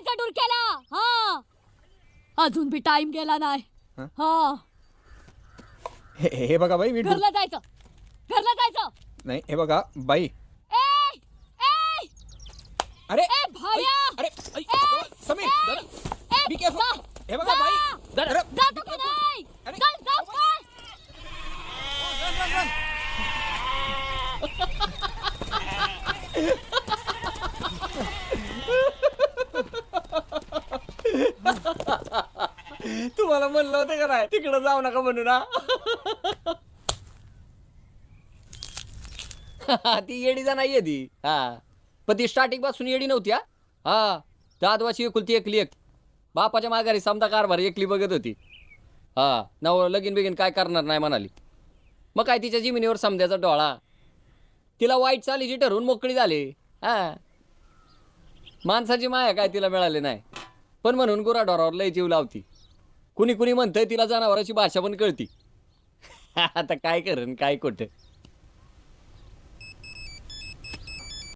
पैसा दूर केला. हा अजून बी टाइम गेला नाही. हा हे बघा बाई, मी घरला जायचं. घरला जायचं. नाही, हे बघा बाई. ए ए अरे ए भाया. अरे समीर, ए बी केअरफुल. हे बघा बाई. अरे जातो का नाही. अरे. चल जाऊ काय. तुम्हाला म्हणलं होतं का नाही तिकडं जाऊ नका म्हणून ना. ती येडीचा नाहीये ती. हा पण ती स्टार्टिंग पासून येडी नव्हती. हा दादवाची एकुलती एकली एक. बापाच्या माघारी समजा कारभार एकली बघत होती. हा नव लगीन बिगीन काय करणार नाही म्हणाली. मग काय तिच्या जिमिनीवर समद्याचा डोळा. तिला वाईट चालीची ठरवून मोकळी झाली. हा माणसाची माया काय तिला मिळाली नाही. पण म्हणून गुराढोरावर लय जीव लावती. कुणी कुणी म्हणतंय तिला जनावराची भाषा पण कळती. आता काय करण काय खोटं.